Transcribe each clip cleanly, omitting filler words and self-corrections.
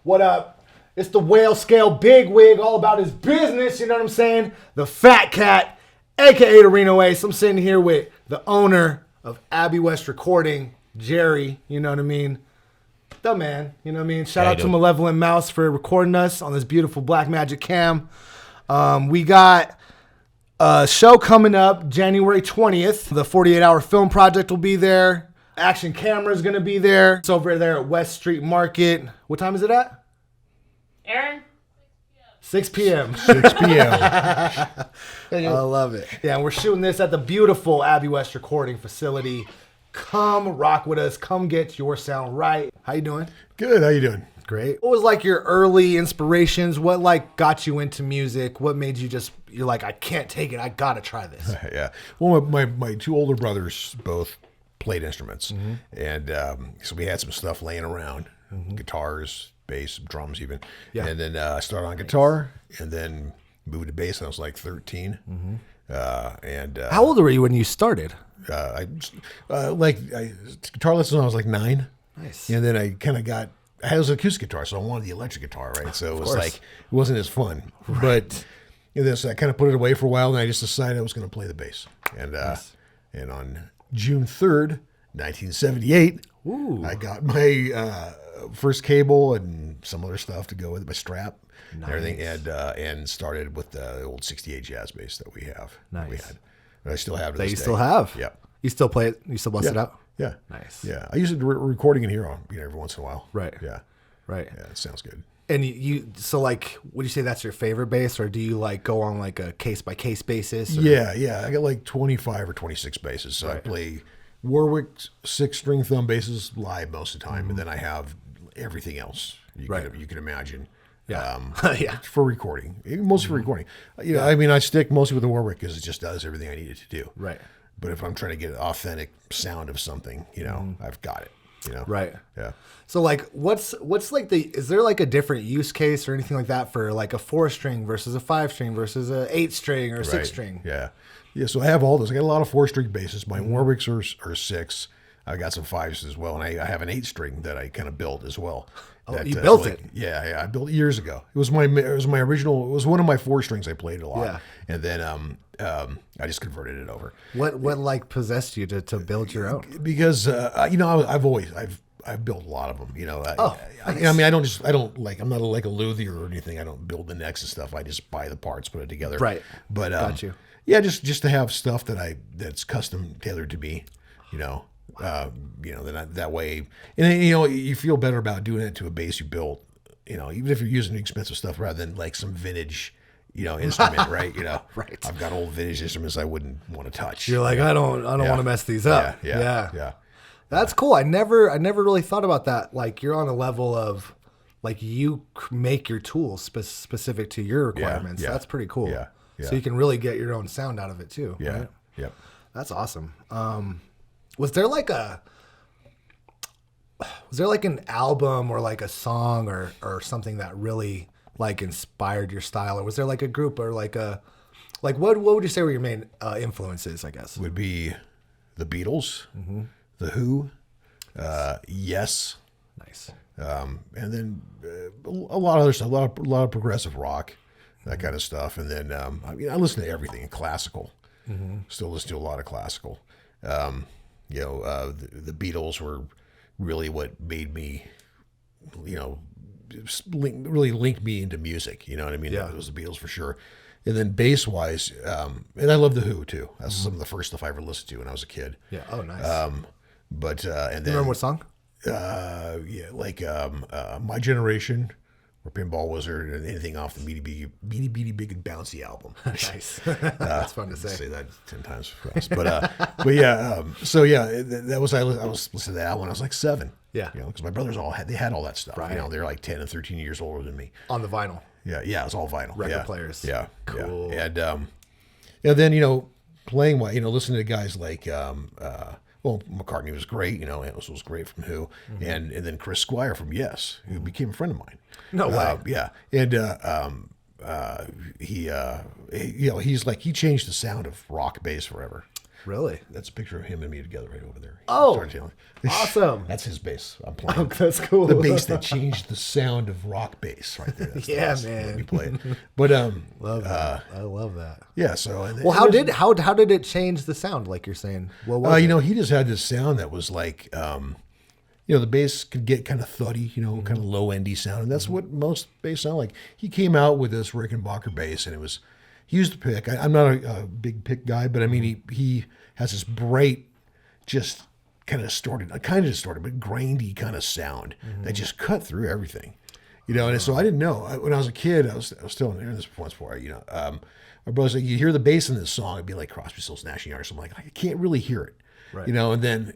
What up? It's the whale scale big wig, all about his business, you know what I'm saying? The fat cat, aka the Reno Ace. I'm sitting here with the owner of Abbey West Recording, Jerry, you know what I mean? The man, you know what I mean? Shout out to Malevolent Mouse for recording us on this beautiful Blackmagic cam. We got a show coming up January 20th. The 48-hour film project will be there. Action Camera is going to be there. It's over there at West Street Market. What time is it at? Aaron? 6 p.m. 6 p.m. I love it. Yeah, and we're shooting this at the beautiful Abbey West Recording Facility. Come rock with us. Come get your sound right. How you doing? Good. How you doing? Great. What was like your early inspirations? What like got you into music? What made you you're like, I can't take it. I got to try this. Yeah. Well, my two older brothers both played instruments. Mm-hmm. And so we had some stuff laying around, guitars, bass, drums even. Yeah. And then I started on guitar and then moved to bass when I was like 13. Mm-hmm. How old were you when you started? Guitar lessons when I was like 9. Nice. And then I had an acoustic guitar, so I wanted the electric guitar, right? So it was like, it wasn't as fun. Right. But so I kind of put it away for a while, and I just decided I was going to play the bass. And nice. And on June 3rd, 1978, I got my first cable and some other stuff to go with my strap. Nice. And everything, and started with the old 68 jazz bass that we have. Nice. We had. But I still have it. That you still have? Yeah. You still play it? You still bust it out? Yeah. Nice. Yeah. I use it recording in here every once in a while. Right. Yeah. Right. Yeah, it sounds good. And so like, would you say that's your favorite bass, or do you like go on like a case by case basis? Or? Yeah. I got like 25 or 26 basses. So I play Warwick 6-string thumb basses live most of the time, and then I have everything else you can imagine. Yeah. For recording, mostly for recording. You know, I mean, I stick mostly with the Warwick because it just does everything I need it to do. Right. But if I'm trying to get an authentic sound of something, I've got it. Right. Yeah. So like, what's like is there like a different use case or anything like that for like a 4-string versus a 5-string versus a 8-string or a 6-string? Yeah. Yeah. So I have all those. I got a lot of 4-string basses. My Warwicks are 6. I got some 5s as well, and I have an 8-string that I kind of built as well. Oh, you built it? Yeah, I built it years ago. It was my original. It was one of my 4-strings I played a lot. Yeah. And then I just converted it over. What like possessed you to build your own? Because I've built a lot of them. Nice. I mean, I'm not like a luthier or anything. I don't build the necks and stuff. I just buy the parts, put it together. Right. But got you. Yeah, just to have stuff that's custom tailored to me. Then that way, and you feel better about doing it to a bass you built. Even if you're using expensive stuff rather than like some vintage, instrument, right? Right. I've got old vintage instruments I wouldn't want to touch. You're like, I don't want to mess these up. Yeah. That's cool. I never really thought about that. Like you're on a level of like you make your tools specific to your requirements. Yeah. That's pretty cool. Yeah. So you can really get your own sound out of it too. Yeah. Right? Yep. That's awesome. Was there like an album or like a song or something that really like inspired your style, or was there like a group or like what would you say were your main influences? I guess would be the Beatles, the Who, Yes, nice, and then a lot of other stuff, a lot of progressive rock, that kind of stuff, and then I listen to everything classical. Still listen to a lot of classical. The Beatles were really what made me, really linked me into music. You know what I mean? Yeah. It was the Beatles for sure. And then bass-wise, and I love the Who too. That's some of the first stuff I ever listened to when I was a kid. Yeah. Oh, nice. But and then you remember what song? My Generation, or Pinball Wizard, and anything off the Beady Big and Bouncy album. Nice. That's fun to say. Say that 10 times fast. But yeah. So yeah, that was I was listening to that when I was like 7. Yeah. Because my brothers had all that stuff. Right. They're like 10 and 13 years older than me. On the vinyl. Yeah. It was all vinyl. Record players. Yeah. Cool. Yeah. And then playing listening to guys like McCartney was great. Elvis was great from Who, and then Chris Squire from Yes, who became a friend of mine. No way. Yeah, and he changed the sound of rock bass forever. Really? That's a picture of him and me together right over there. Oh, awesome. That's his bass. I'm playing. That's cool. The bass that changed the sound of rock bass right there. That's Yeah, the man. that we played. But Love that. I love that. yeah. So Well, how did it change the sound? Like you're saying, what was you it? know, he just had this sound that was like, you know, the bass could get kind of thuddy, you know, kind of low endy sound, and that's what most bass sound like. He came out with this Rickenbacker bass, and he used to pick. I'm not a big pick guy, but I mean, he has this bright, just kind of distorted, but grainy kind of sound that just cut through everything, you know. And so I didn't know when I was a kid. I was still in this once before, you know. My brother's like, you hear the bass in this song, it'd be like Crosby, Stills, Nash & Young or something. Like I can't really hear it, Right. you know. And then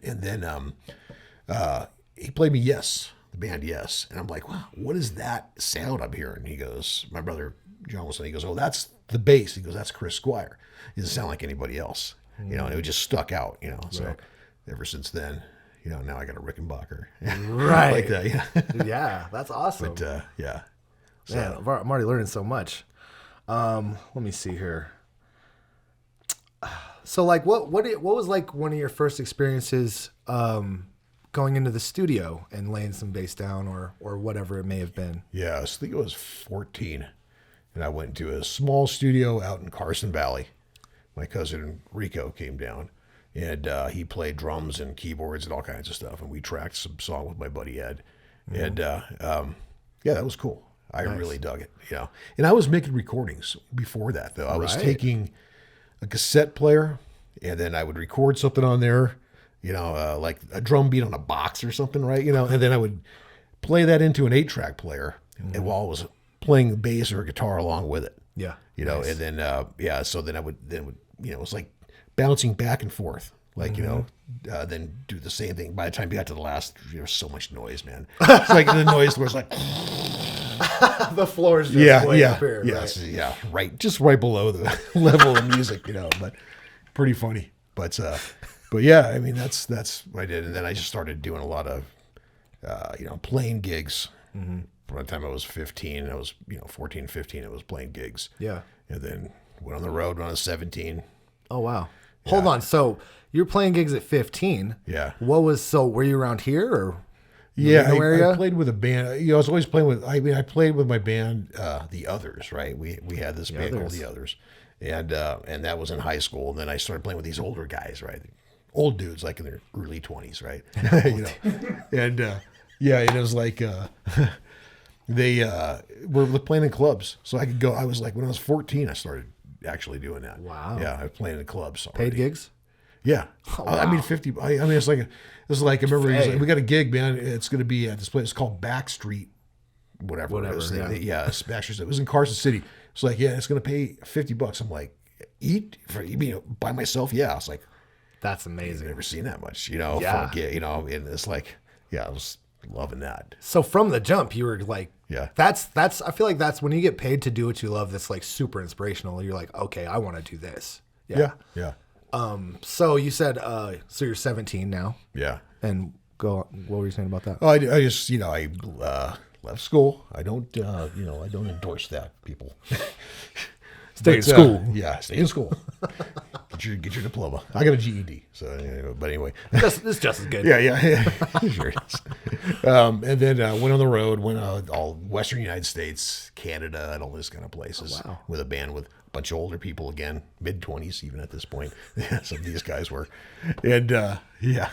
he played me Yes, the band Yes, and I'm like, wow, what is that sound I'm hearing? And he goes, my brother John was saying, he goes, oh, that's the bass. He goes, that's Chris Squire. He doesn't sound like anybody else, you know. And it just stuck out, you know. So ever since then, you know, now I got a Rickenbacker, Right. like that, yeah. Yeah, that's awesome. But yeah, so, Man, I'm already learning so much. Let me see here. So, like, what was like one of your first experiences going into the studio and laying some bass down, or whatever it may have been? yeah. I think it was 14, and I went to a small studio out in Carson Valley. My cousin Rico came down, and he played drums and keyboards and all kinds of stuff, and we tracked some song with my buddy Ed, and yeah, that was cool. I really dug it, you know. And I was making recordings before that, though. I was taking a cassette player, and then I would record something on there, you know, like a drum beat on a box or something, right? You know, and then I would play that into an 8-track player, and while I was playing the bass or guitar along with it, Yeah, you know, and then so then I would you know, it was like bouncing back and forth, like you know, then do the same thing. By the time you got to the last, there's so much noise, man. It's like the noise was like. the floor's just way up here. Yes, right, just right below the level of music, you know. But pretty funny. But yeah, I mean that's what I did, and then I just started doing a lot of you know, playing gigs. By the time I was 15, I was 14, 15. I was playing gigs. Yeah. And then went on the road when I was 17. Oh wow. Hold on. So you're playing gigs at 15. Yeah. Were you around here or? Yeah, area? I played with a band. You know, I was always playing with. I mean, I played with my band, The Others. Right, we had this band called The Others, and that was in high school. And then I started playing with these older guys, right, old dudes like in their early 20s, right, you know, and yeah, and it was like they were playing in clubs, so I could go. I was like, when I was 14, I started actually doing that. Wow. Yeah, I was playing in clubs already. Paid gigs? Yeah. I mean, 50. I mean, it's like I remember he was like, we got a gig, man. It's going to be at this place. It's called Backstreet, whatever. It was. Yeah, it's Backstreet. It was in Carson City. It's like, yeah, it's going to pay $50. I'm like, eat for by myself? Yeah. I was like, that's amazing. I've never seen that much, you know, Yeah. for a gig, you know, and it's like, yeah, I was loving that. So from the jump, you were like, Yeah. That's. I feel like that's when you get paid to do what you love. That's like super inspirational. You're like, okay, I want to do this. Yeah. Yeah. So you said, so you're 17 now, Yeah. and go. What were you saying about that? Oh, I just, you know, I left school. I don't, you know, I don't endorse that, people. Stay in school. Yeah, stay in school. Get your diploma. I got a GED. So, but anyway, It's just as good. yeah. Sure it is. And then went on the road, went all Western United States, Canada, and all this kind of places. Oh, wow. With a band with a bunch of older people again, mid-20s even at this point. Some of these guys were, and yeah.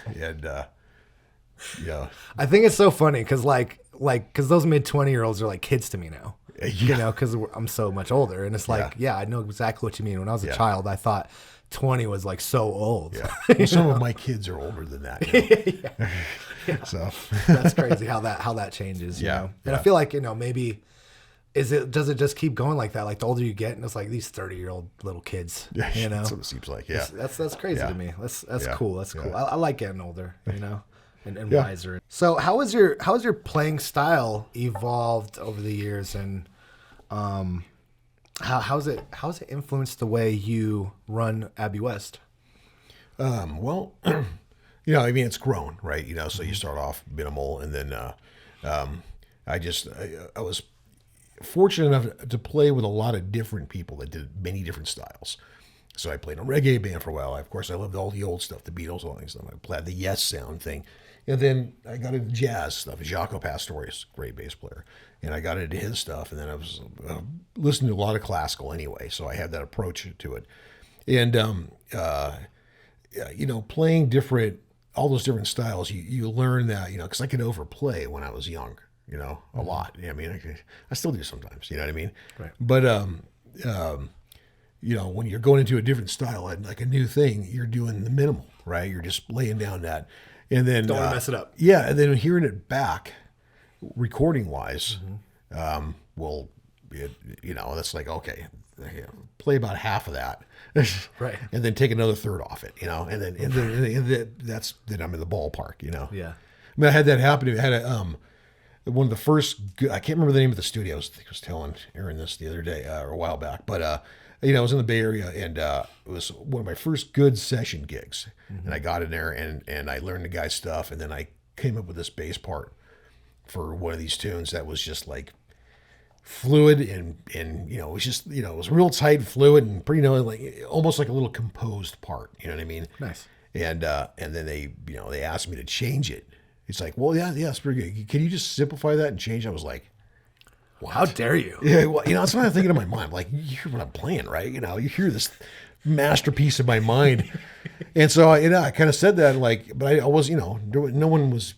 I think it's so funny because because those mid 20-year-olds are like kids to me now. You know, because I'm so much older, and it's like, yeah, I know exactly what you mean. When I was a child, I thought 20 was like so old. Yeah. Well, some of my kids are older than that. You know? Yeah. So That's crazy how that changes. You know? And I feel like, you know, maybe does it just keep going like that? Like the older you get, and it's like these 30-year-old little kids. You know, that's what it seems like. Yeah, that's crazy to me. That's cool. That's cool. I like getting older. You know. And wiser. So how has your playing style evolved over the years, and how's it influenced the way you run Abbey West? Well, you know, I mean, it's grown, right? You know, so you start off minimal, and then I was fortunate enough to play with a lot of different people that did many different styles. So I played in a reggae band for a while. Of course, I loved all the old stuff, the Beatles, all that stuff. I played the Yes Sound thing. And then I got into jazz stuff. Jaco Pastorius, great bass player. And I got into his stuff. And then I was listening to a lot of classical anyway. So I had that approach to it. And, playing all those different styles, you learn that, because I could overplay when I was young, a lot. I mean, I still do sometimes, you know what I mean? Right. But, when you're going into a different style, like a new thing, you're doing the minimal, right? You're just laying down that. And then Don't mess it up. Yeah. And then hearing it back recording wise, that's like, okay, play about half of that. Right. And then take another third off it, and then then I'm in the ballpark, Yeah. I mean, I had that happen to me. I had one of the first, I can't remember the name of the studio. I was telling Aaron this the other day or a while back, but, I was in the Bay Area, and it was one of my first good session gigs. And I got in there and I learned the guy's stuff. And then I came up with this bass part for one of these tunes that was just like fluid and it was just, it was real tight and fluid and pretty, like almost like a little composed part. You know what I mean? Nice. And then they asked me to change it. It's like, well, yeah, it's pretty good. Can you just simplify that and change it? I was like, what? How dare you? Yeah, well, that's what I'm thinking in my mind. Like, you hear what I'm playing, right? You hear this masterpiece in my mind. And so, I kind of said that, like, but I was, no one was,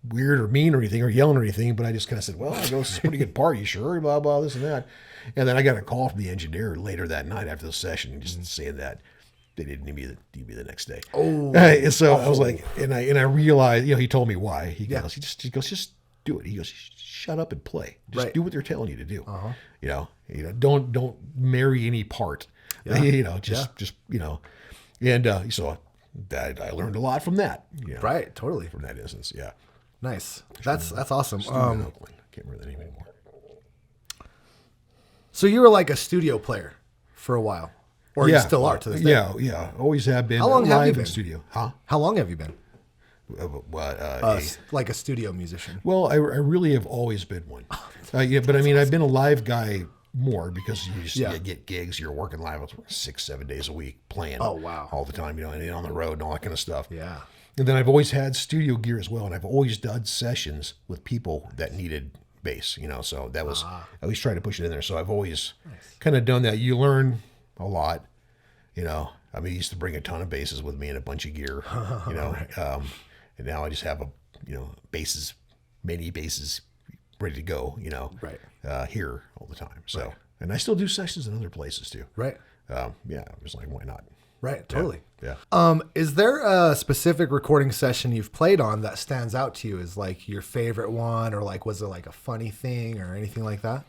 weird or mean or anything or yelling or anything, but I just kind of said, well, this is a pretty good part. You sure? Blah, blah, this and that. And then I got a call from the engineer later that night after the session, just saying that they didn't need me the next day. Oh. And so I was like, and I realized, he told me why. He goes, just do it. He goes, shut up and play. Just do what they're telling you to do. Don't marry any part. Yeah. Just. And so that I learned a lot from that. Right. Totally. From that instance. Yeah. Nice. That's awesome. Oakland. Can't remember the name anymore. So you were like a studio player for a while, or you still are to this day. Yeah. Always have been. How long have you been? In studio? Huh? How long have you been? What? Like a studio musician. Well, I really have always been one. But I mean, I've been a live guy more because you just get gigs. You're working live 6-7 days a week playing. Oh, wow. All the time, and on the road and all that kind of stuff. Yeah. And then I've always had studio gear as well, and I've always done sessions with people that needed bass. So that was I always try to push it in there. So I've always kind of done that. You learn a lot. I used to bring a ton of basses with me and a bunch of gear. And now I just have basses, many basses ready to go, here all the time. So, and I still do sessions in other places too. Right. I was like, why not? Right. Totally. Yeah. Is there a specific recording session you've played on that stands out to you as like your favorite one, or like, was it like a funny thing or anything like that?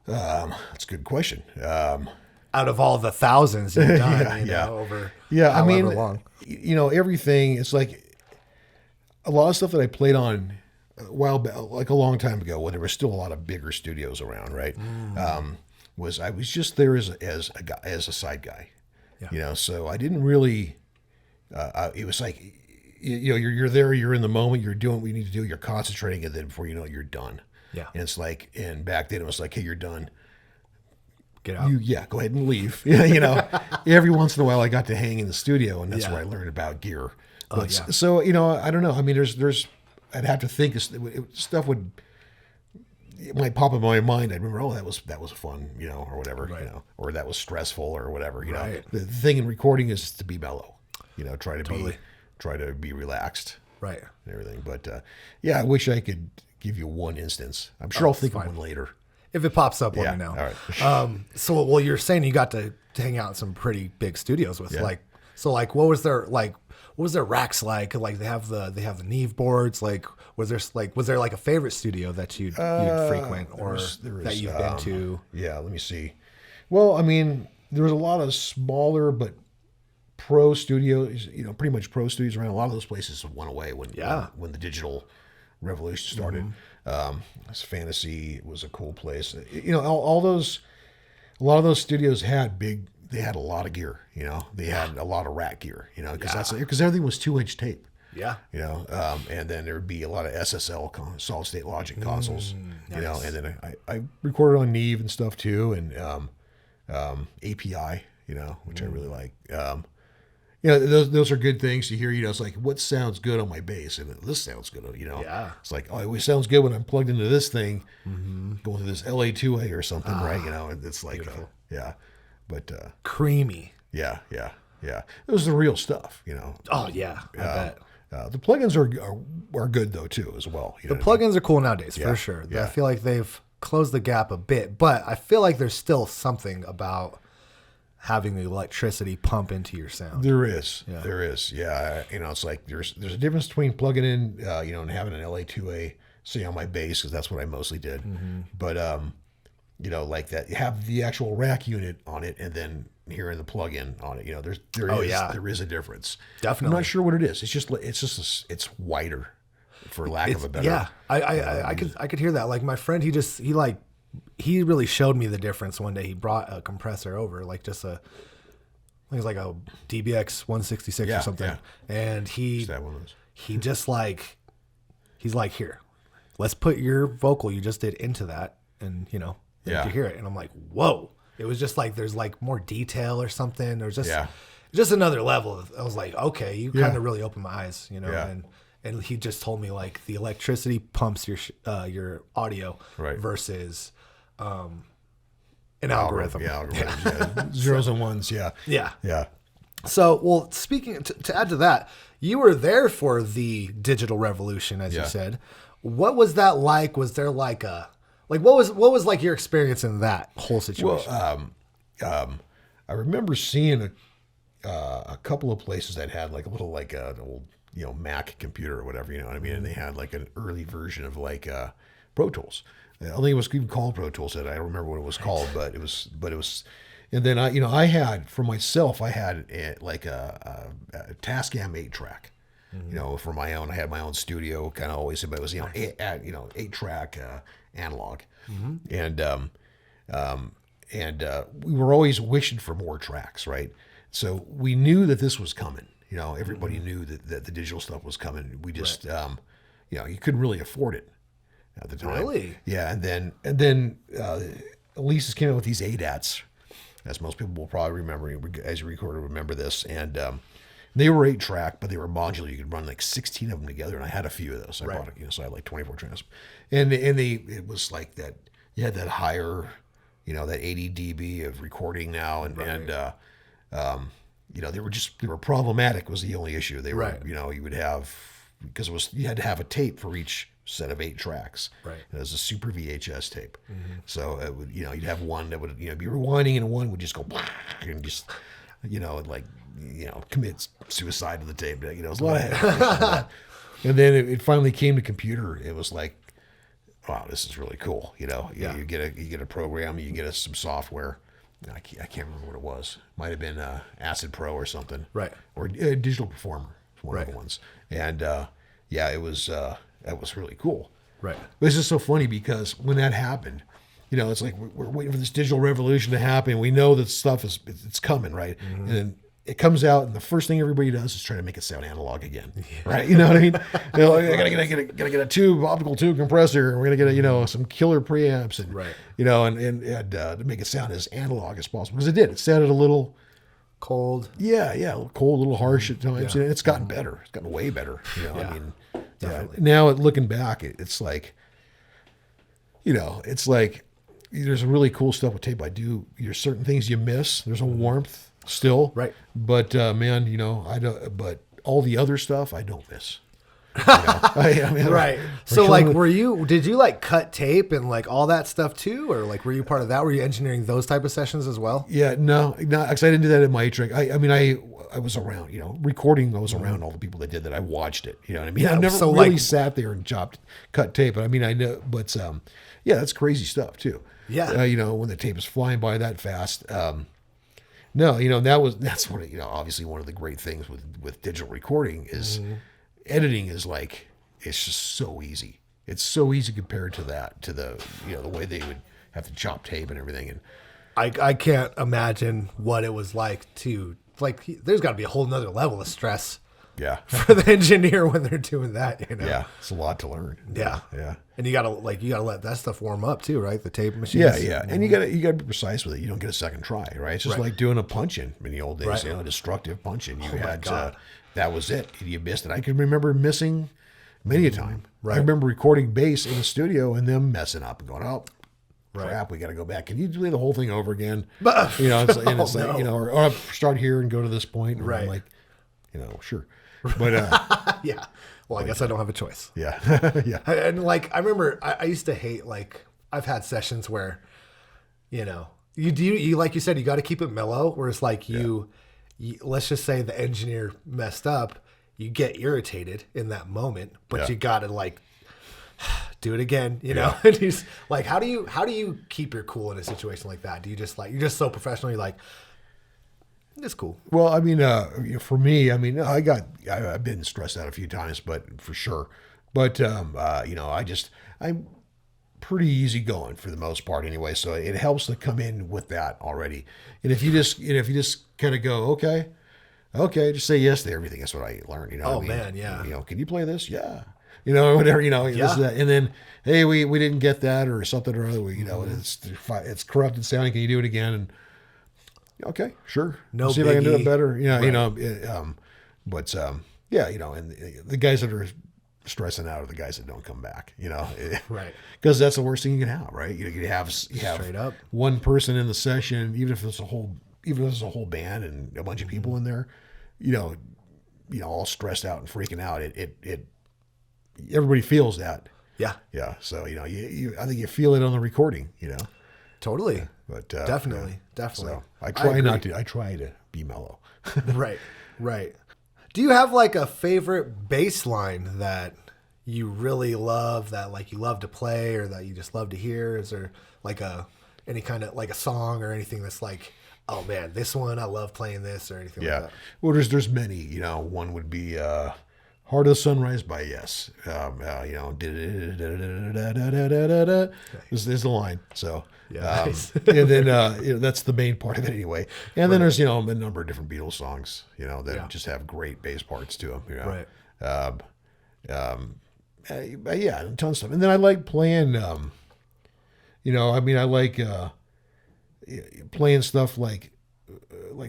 That's a good question. Out of all the thousands you've done, over however long. Everything, it's like a lot of stuff that I played on a while back, like a long time ago when there were still a lot of bigger studios around, right? I was just there as a guy, as a side guy, so I didn't really, it was like, you're there, you're in the moment, you're doing what you need to do, you're concentrating, and then before you know it, you're done. Yeah. And it's like, and back then it was like, hey, you're done. Get out. Go ahead and leave. Every once in a while I got to hang in the studio, and that's where I learned about gear. But so, I don't know. I mean, there's, I'd have to think stuff it might pop in my mind. I'd remember, that was fun, or whatever, or that was stressful or whatever, Right. The thing in recording is to be mellow, try to be relaxed. Right. And everything. But, I wish I could give you one instance. I'm sure I'll think of one later. If it pops up, let me know. All right. So you're saying you got to hang out in some pretty big studios with what was their racks like? Like they have the Neve boards. Like was there like a favorite studio that you'd frequent that you've been to? Yeah, let me see. Well, I mean, there was a lot of smaller but pro studios, pretty much pro studios around. A lot of those places went away when the digital revolution started. Fantasy was a cool place. All those, a lot of those studios they had a lot of gear. They had a lot of rack gear. Because everything was 2-inch tape. Yeah. And then there would be a lot of SSL, solid state logic consoles. Nice. And then I recorded on Neve and stuff too, and API, which I really like. Those are good things to hear. It's like, what sounds good on my bass, and this sounds good. Yeah. It's like, oh, it always sounds good when I'm plugged into this thing, going through this LA2A or something, right? And it's like, yeah, but Creamy. yeah. It was the real stuff, Oh yeah, I bet. The plugins are good though too as well. The plugins are cool nowadays for sure. Yeah. I feel like they've closed the gap a bit, but I feel like there's still something about having the electricity pump into your sound. There is. Yeah. It's like there's a difference between plugging in, and having an LA2A, say on my bass, because that's what I mostly did. But like that, you have the actual rack unit on it, and then hearing the plug-in on it. There is a difference. Definitely. I'm not sure what it is. It's whiter, for lack of a better. Yeah, I could hear that. Like my friend, he really showed me the difference one day. He brought a compressor over, like just I think it's like a DBX 166 or something. Yeah. And he That one was. he's like, here, let's put your vocal you just did into that, and then you hear it. And I'm like, whoa. It was just like there's like more detail or something. There's just another level. I was like, okay, you kind of really opened my eyes, And he just told me like the electricity pumps your audio versus an algorithm. Zeros and ones. Yeah. So, well, speaking to add to that, you were there for the digital revolution, as you said. What was that like? Was there like what was like your experience in that whole situation? Well, I remember seeing a couple of places that had like a little like an old Mac computer or whatever, you know what I mean, and they had like an early version of like Pro Tools. I don't think it was even called Pro Tools. I don't remember what it was called, but it was. And then I had for myself, I had a Tascam 8-track. For my own. I had my own studio, kind of always, but it was 8-track analog, and we were always wishing for more tracks, right? So we knew that this was coming. Everybody knew that the digital stuff was coming. We just, you couldn't really afford it at the time. Really? Yeah, and then Alesis came out with these ADATs, as most people will probably remember, as a recorder remember this, and they were 8-track, but they were modular. You could run like 16 of them together, and I had a few of those. I bought it, so I had like 24 tracks, and it was like that. You had that higher, that 80 dB of recording now, and they were problematic was the only issue. They were, you would have, because you had to have a tape for each set of 8 tracks. Right. It was a super VHS tape. So it would, you'd have one that would, be rewinding, and one would just go and just, commit suicide to the tape. It was a lot of and then it finally came to computer. It was like, wow, this is really cool. You get a program, you get some software. I can't remember what it was. Might have been Acid Pro or something, right? Or Digital Performer, one of the ones. And it was that was really cool, right? But it's just so funny because when that happened, it's like we're waiting for this digital revolution to happen. We know that stuff it's coming, right? And then it comes out, and the first thing everybody does is try to make it sound analog again, right? You know what I mean? I gotta get a optical tube compressor, and we're gonna get some killer preamps, and and to make it sound as analog as possible, because it did. It sounded a little cold, a little cold, a little harsh at times, and it's gotten better. It's gotten way better. I mean, now looking back, it's like, it's like there's really cool stuff with tape. There's certain things you miss. There's a warmth. Still, right? But man, I don't. But all the other stuff, I don't miss. Right. So, did you like cut tape and like all that stuff too, or like were you part of that? Were you engineering those type of sessions as well? Yeah, no, because I didn't do that in my track. I was around, recording. I was around all the people that did that. I watched it. You know what I mean? Yeah, I've never really sat there and cut tape, but I know. But that's crazy stuff too. Yeah. When the tape is flying by that fast. No, that's what obviously one of the great things with digital recording is editing is like, it's just so easy. It's so easy compared to the the way they would have to chop tape and everything. And I can't imagine what it was like to there's got to be a whole nother level of stress Yeah. for the engineer when they're doing that. You know. Yeah. It's a lot to learn. Yeah. Yeah. And you gotta let that stuff warm up too, right? The tape machines. Yeah, yeah, and you gotta be precise with it. You don't get a second try, right? It's just like doing a punch in the old days, Right. you know, destructive punch in. You had God. that was it. You missed it. I can remember missing many a time. Right. I remember recording bass in the studio and them messing up and going, "Oh, Right. crap, we got to go back. Can you do the whole thing over again?" But- You know, it's like, and it's Oh, like no. you know, or I'll start here and go to this point, and Right. I'm like, you know, sure, but Yeah. Well, I guess I don't have a choice. yeah, yeah, And like I remember, I used to hate like I've had sessions where, you know, you like you said, you got to keep it mellow. Where it's like you, let's just say the engineer messed up, you get irritated in that moment, but Yeah. you got to like do it again, you know. And he's like, how do you keep your cool in a situation like that? Do you just like you're just so professional? You're like, it's cool. Well, I mean, for me, I mean, I've been stressed out a few times, but for sure. But you know, I'm pretty easygoing for the most part, anyway. So it helps to come in with that already. And if you just kind of go, okay, just say yes to everything. That's what I learned. You know, Oh, what I mean? man, yeah. You know, can you play this? Yeah. You know, whatever. You know, this Yeah. and that. And then, hey, we didn't get that or something or other. You know, it's corrupted sounding. Can you do it again? And okay, sure. No See if I can do biggie. it better. Yeah, you Right. know, but yeah, you know, and the guys that are stressing out are the guys that don't come back. You know, Right. Because that's the worst thing you can have, right? You have Straight up. one person in the session, even if it's a whole band and a bunch of people in there, you know, all stressed out and freaking out. It everybody feels that. Yeah. Yeah. So you know, I think you feel it on the recording. You know. Totally. But Definitely. yeah. Definitely. So I agree. try to be mellow. Right. Right. Do you have like a favorite bass line that you really love, that like you love to play or that you just love to hear? Is there like any kind of like a song or anything that's like, oh man, this one, I love playing this or anything Yeah. like that? Well, there's many. You know, one would be "Heart of the Sunrise" by Yes. You know, this is the line. So Yeah, nice. and then you know, that's the main part of it anyway. And then there's a number of different Beatles songs. You know, that just have great bass parts to them. You know, Right. yeah, tons of stuff. And then I like playing. You know, I mean, I like playing stuff like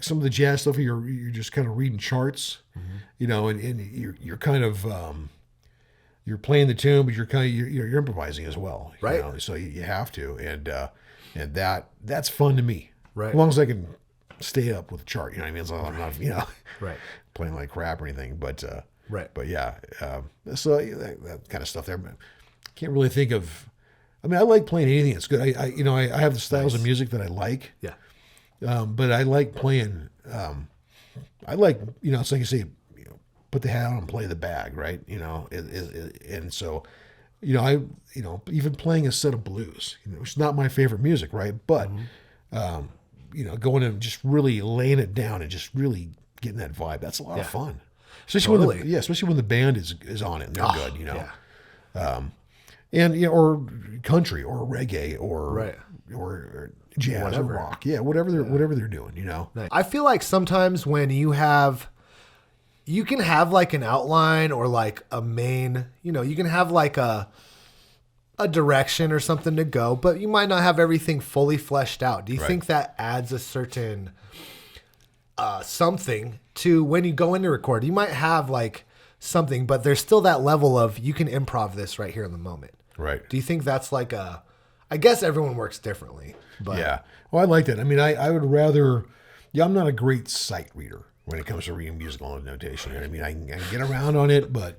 some of the jazz stuff. You're just kind of reading charts, you know, and you're kind of you're playing the tune, but you're improvising as well, you Right. know, so you have to, and that's fun to me, Right. as long as I can stay up with the chart, you know what I mean? As long as I'm not Right. playing like crap or anything, but Right. but yeah, so that kind of stuff there. But I can't really think of. I mean, I like playing anything that's good. I have the styles of music that I like. Yeah. But I like playing. I like, it's like you say, put the hat on and play the bag, right? You know, and so, even playing a set of blues, it's not my favorite music, right? But, going and just really laying it down and just really getting that vibe, that's a lot of fun. Especially especially when the band is on it and they're good, Yeah. and or country or reggae or Right. or jazz Whatever. or rock, whatever they're doing, I feel like sometimes when you can have like an outline or like a main, you can have like a direction or something to go, but you might not have everything fully fleshed out. Do you think that adds a certain something to when you go into record? You might have like something, but there's still that level of you can improv this right here in the moment. Right. Do you think that's like I guess everyone works differently, but Yeah. Well, I like that. I mean, I would rather. Yeah, I'm not a great sight reader when it comes to reading musical notation. I mean, I can get around on it, but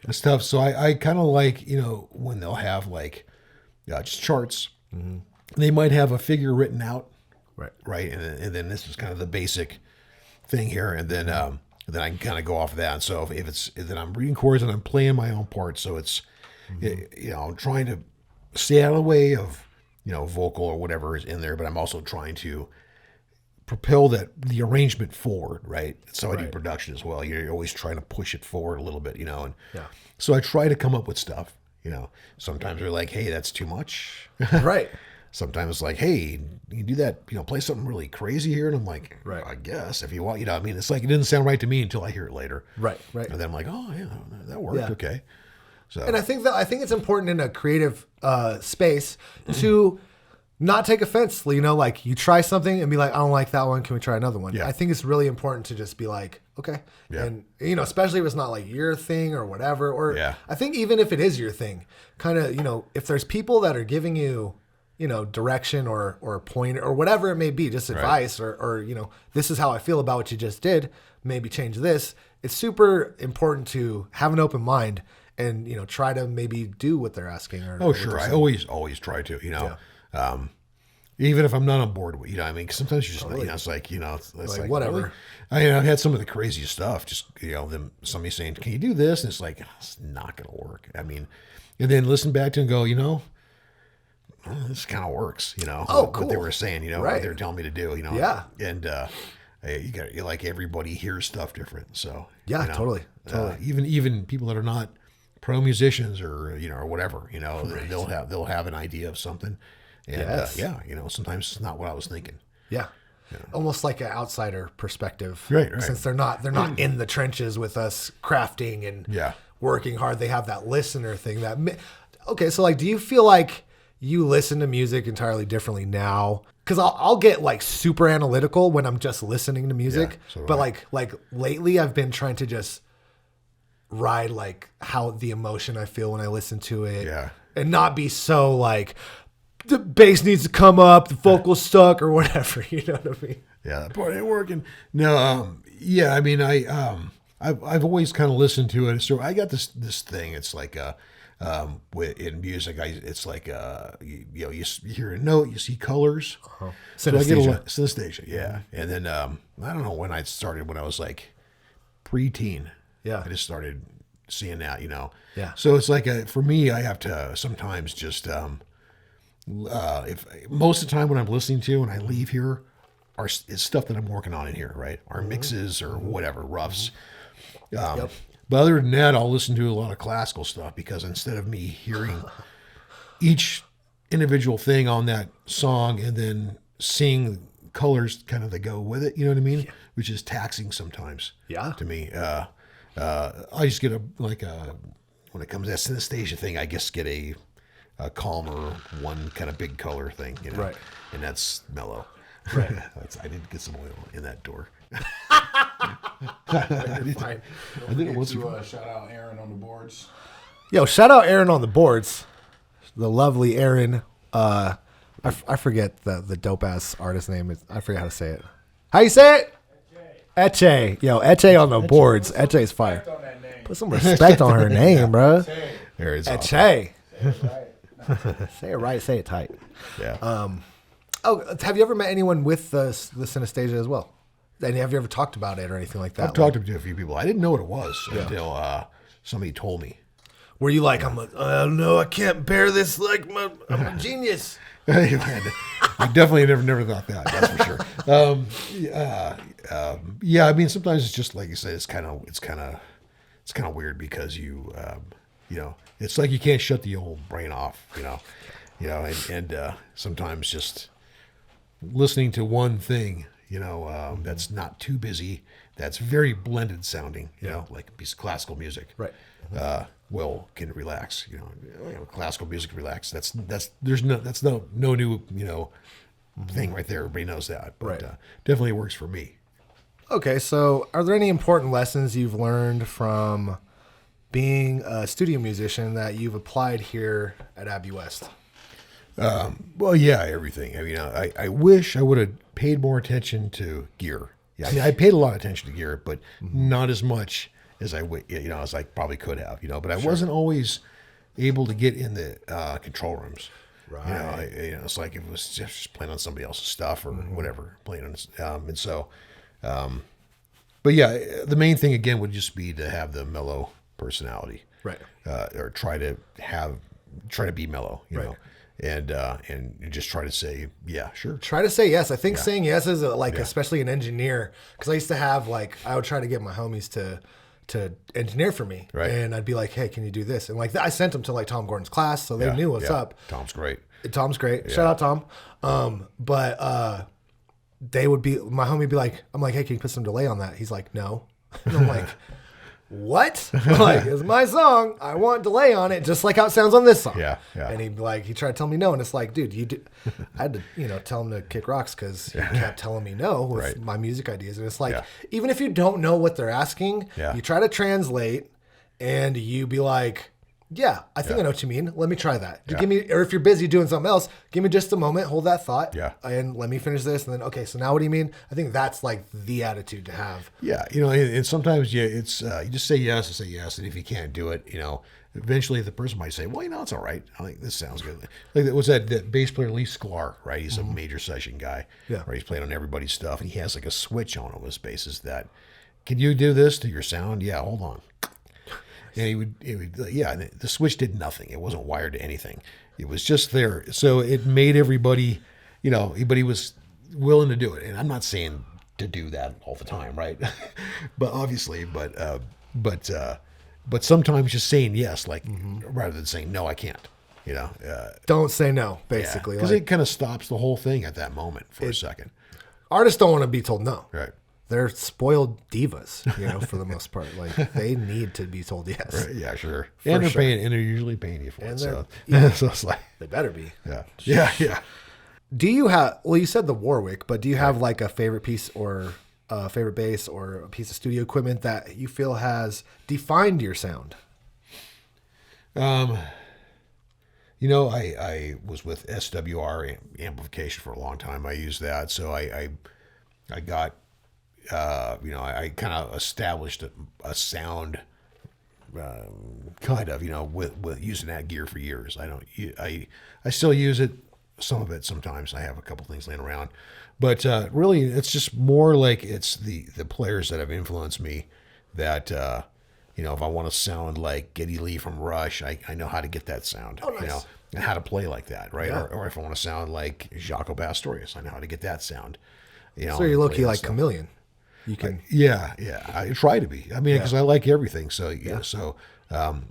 it's tough. So I kind of like, when they'll have like just charts. Mm-hmm. They might have a figure written out, right, and then this is kind of the basic thing here, and then I can kind of go off of that. And so if then I'm reading chords and I'm playing my own part, so it's I'm trying to stay out of the way of vocal or whatever is in there, but I'm also trying to propel the arrangement forward, right? So I do production as well. You're always trying to push it forward a little bit, and so I try to come up with stuff. Sometimes they're like, hey, that's too much. right. sometimes it's like, hey, you do that, play something really crazy here. And I'm like, Right. I guess if you want, I mean, it's like, it didn't sound right to me until I hear it later. Right. And then I'm like, oh yeah, that worked. Yeah. Okay. So, And I think it's important in a creative space to not take offense. Like you try something and be like, I don't like that one. Can we try another one? Yeah. I think it's really important to just be like, okay. Yeah. And, especially if it's not like your thing or whatever. Or Yeah. I think even if it is your thing, kind of, if there's people that are giving you, direction or point or whatever it may be, just advice or, this is how I feel about what you just did. Maybe change this. It's super important to have an open mind and, try to maybe do what they're asking. Or oh, sure. I always try to, even if I'm not on board with, I mean, 'cause sometimes you just, it's like, it's like whatever. really? I've had some of the craziest stuff, just, somebody saying, can you do this? And it's like, it's not going to work. I mean, and then listen back to it and go, this kind of works, Oh, what they cool. were saying, Right. what they were telling me to do, Yeah. And, like everybody hears stuff different. So, Yeah, totally. even people that are not pro musicians or, or whatever, they'll have an idea of something. And Yes. sometimes it's not what I was thinking. Yeah. Almost like an outsider perspective. Right. Since they're not in the trenches with us crafting and working hard. They have that listener thing okay. So like, do you feel like you listen to music entirely differently now? Cause I'll get like super analytical when I'm just listening to music, Yeah, so do but I. like lately I've been trying to just ride like how the emotion I feel when I listen to it and not be so like, the bass needs to come up, the vocal's stuck or whatever. You know what I mean? Yeah, that part ain't working. No, I mean, I've always kind of listened to it. So I got this thing. It's like in music, it's like you hear a note, you see colors. So I get synesthesia. Yeah, and then I don't know when I started. When I was like preteen. Yeah, I just started seeing that. Yeah. So it's like for me, I have to sometimes just. If most of the time when I'm listening to and I leave here, is stuff that I'm working on in here, right? Our mixes or whatever, roughs. But other than that, I'll listen to a lot of classical stuff because instead of me hearing each individual thing on that song and then seeing colors kind of that go with it, you know what I mean? Which is taxing sometimes. Yeah. To me, I just get when it comes to that synesthesia thing, I just get a calmer one kind of big color thing, Right. And that's mellow. Right. I did get some oil in that door. Fine. I think it was Shout out Aaron on the boards. Yo, shout out Aaron on the boards. The lovely Aaron. I forget the dope ass artist name. I forget how to say it. How you say it? Eche. Yo, Eche on the boards. Eche's fire. On that name. Put some respect on her name, bro. there is awesome. Eche. Right. Say it right. Say it tight. Yeah. Have you ever met anyone with the synesthesia as well? And have you ever talked about it or anything like that? I've talked to a few people. I didn't know what it was until somebody told me. Were you like, no, I can't bear this. Like, I'm a genius. I definitely never thought that. That's for sure. Yeah. I mean, sometimes it's just like you said. It's kind of weird because it's like you can't shut the old brain off. And sometimes just listening to one thing. That's not too busy. That's very blended sounding. Like a piece of classical music. Right. Can relax. Classical music relax. That's no new thing right there. Everybody knows that. But Right. Definitely works for me. Okay, so are there any important lessons you've learned from being a studio musician that you've applied here at Abbey West? Well, yeah, everything. I mean, I wish I would have paid more attention to gear. Yeah, I mean, I paid a lot of attention to gear, but not as much as as I probably could have. But I wasn't always able to get in the control rooms. Right. It's like it was just playing on somebody else's stuff or whatever, playing on, and so. But yeah, the main thing again would just be to have the mellow personality, Right. Or try to be mellow, you know, and just try to say, yeah, sure. Try to say yes. I think saying yes is especially an engineer, because I used to have I would try to get my homies to to engineer for me. Right. And I'd be like, hey, can you do this? And like I sent them to like Tom Gordon's class, so they knew what's up. Tom's great. Tom's great. Shout out Tom. But they would be, my homie would be like, I'm like, hey, can you put some delay on that? He's like, no. And I'm like, what? I'm like, it's my song. I want delay on it, just like how it sounds on this song. Yeah. And he tried to tell me no, and it's like, dude, I had to, tell him to kick rocks because he kept telling me no with my music ideas, and it's like, even if you don't know what they're asking, you try to translate, and you be like, yeah, I think I know what you mean. Let me try that. Give me, or if you're busy doing something else, give me just a moment, hold that thought, and let me finish this, and then okay, so now what do you mean? I think that's like the attitude to have. Yeah, and sometimes it's you just say yes and say yes, and if you can't do it, eventually the person might say, well, it's all right. I think this sounds good. Like was that bass player Lee Sklar, right? He's a major session guy. Yeah, right. He's playing on everybody's stuff, and he has like a switch on his basses that, can you do this to your sound? Yeah, hold on. And he would, and the switch did nothing. It wasn't wired to anything. It was just there. So it made everybody, everybody was willing to do it. And I'm not saying to do that all the time, right? but obviously, but sometimes just saying yes, like rather than saying no, I can't. Don't say no, basically, because it kind of stops the whole thing at that moment for a second. Artists don't want to be told no. Right. They're spoiled divas, for the most part. Like they need to be told yes. Right, yeah, sure. And they're usually paying you for it. So, so it's like they better be. Yeah. Do you have? Well, you said the Warwick, but do you have like a favorite piece or a favorite bass or a piece of studio equipment that you feel has defined your sound? I was with SWR amplification for a long time. I used that, so I got. I kind of established a sound, with using that gear for years. I still use it, some of it sometimes. I have a couple things laying around, but really, it's just more like it's the players that have influenced me. That if I want to sound like Geddy Lee from Rush, I know how to get that sound. Oh, nice. And how to play like that, right? Yeah. Or if I want to sound like Jaco Pastorius, I know how to get that sound. So you're low-key like Chameleon. You can, I try to be. I mean, because I like everything. So you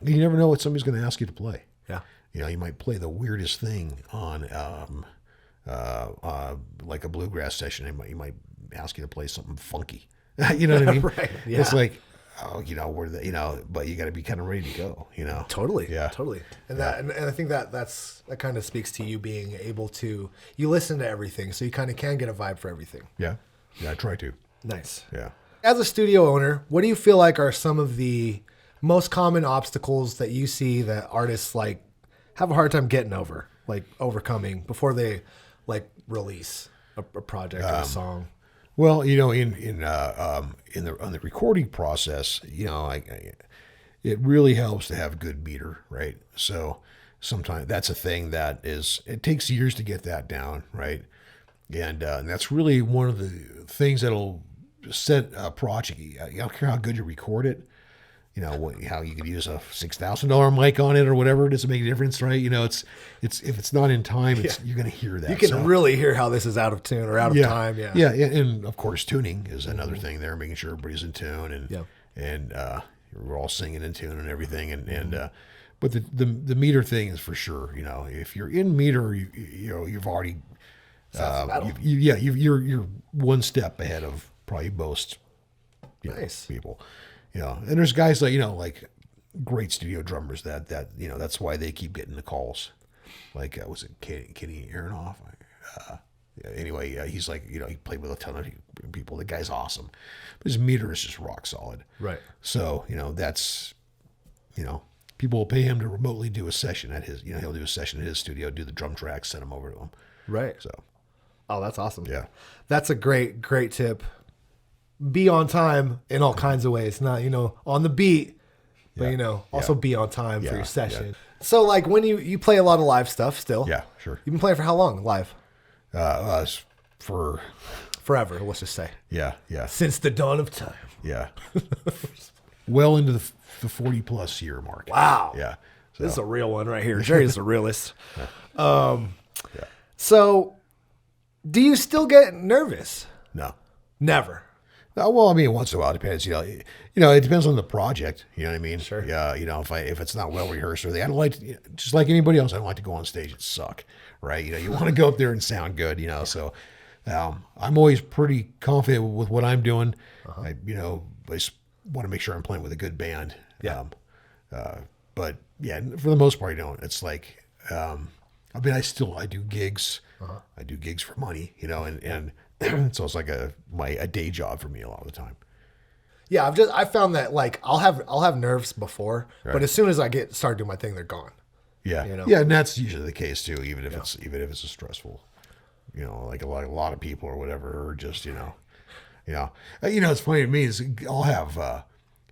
never know what somebody's going to ask you to play. Yeah, you might play the weirdest thing on, like a bluegrass session. You might ask you to play something funky. You know what I mean? Right. Yeah. It's like, but you got to be kind of ready to go. Totally. Yeah. Totally. And and I think that kind of speaks to you being able to listen to everything, so you kind of can get a vibe for everything. Yeah. I try to. Nice. Yeah. As a studio owner, what do you feel like are some of the most common obstacles that you see that artists like have a hard time getting over, like overcoming before they like release a project or a song? Well, on the recording process, it really helps to have good meter, right? So sometimes that's a thing it takes years to get that down, right? And that's really one of the things that'll set a project. I don't care how good you record it, how you could use a $6,000 mic on it or whatever. It doesn't make a difference, right? It's if it's not in time, you're going to hear that. You can really hear how this is out of tune or out of time. Yeah. And of course, tuning is another thing there, making sure everybody's in tune and we're all singing in tune and everything. But the meter thing is for sure. If you're in meter, you've already. You're one step ahead of probably most people, and there's guys like great studio drummers that that's why they keep getting the calls. Like was it Kenny Aronoff? Anyway, he's like he played with a ton of people. The guy's awesome, but his meter is just rock solid. Right. So that's people will pay him to remotely do a session at his he'll do a session at his studio, do the drum tracks, send them over to him. Right. So. Oh, that's awesome. Yeah. That's a great tip. Be on time in all kinds of ways. Not, on the beat, but, also be on time for your session. Yeah. So, like, when you play a lot of live stuff still. Yeah, sure. You've been playing for how long live? For... Forever, let's just say. Yeah. Since the dawn of time. Yeah. Well into the 40-plus year mark. Wow. Yeah. So. This is a real one right here. Jerry's a realist. So... Do you still get nervous? No. Never. Well, I mean, once in a while it depends. It depends on the project. You know what I mean? Sure. Yeah. If it's not well rehearsed or I don't like to, just like anybody else, I don't like to go on stage and suck. Right? You want to go up there and sound good. So I'm always pretty confident with what I'm doing. I just want to make sure I'm playing with a good band. Yeah. But yeah, for the most part, it's like, I mean, I do gigs. I do gigs for money, and so it's like a day job for me a lot of the time. Yeah, I found that like I'll have nerves before, but as soon as I start doing my thing, they're gone. Yeah. You know? Yeah. And that's usually the case too, even if it's a stressful, like a lot of people or whatever, or just, it's funny to me is I'll have,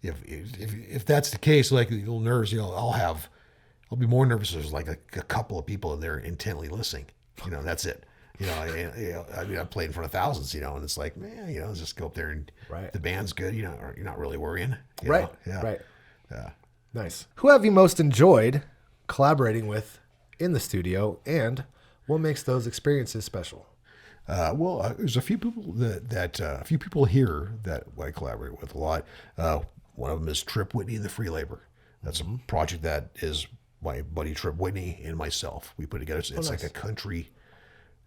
if that's the case, like little nerves, I'll be more nervous if there's like a couple of people in there intently listening. That's it. I mean, I played in front of thousands, and it's like, man, just go up there and Right. the band's good, or you're not really worrying. Right. Yeah. Right. Yeah. Nice. Who have you most enjoyed collaborating with in the studio, and what makes those experiences special? Well, there's a few people a few people here that I collaborate with a lot. One of them is Trip Whitney and the Free Labor. That's a project that is my buddy Trip Whitney and myself. We put together. It's nice. like a country,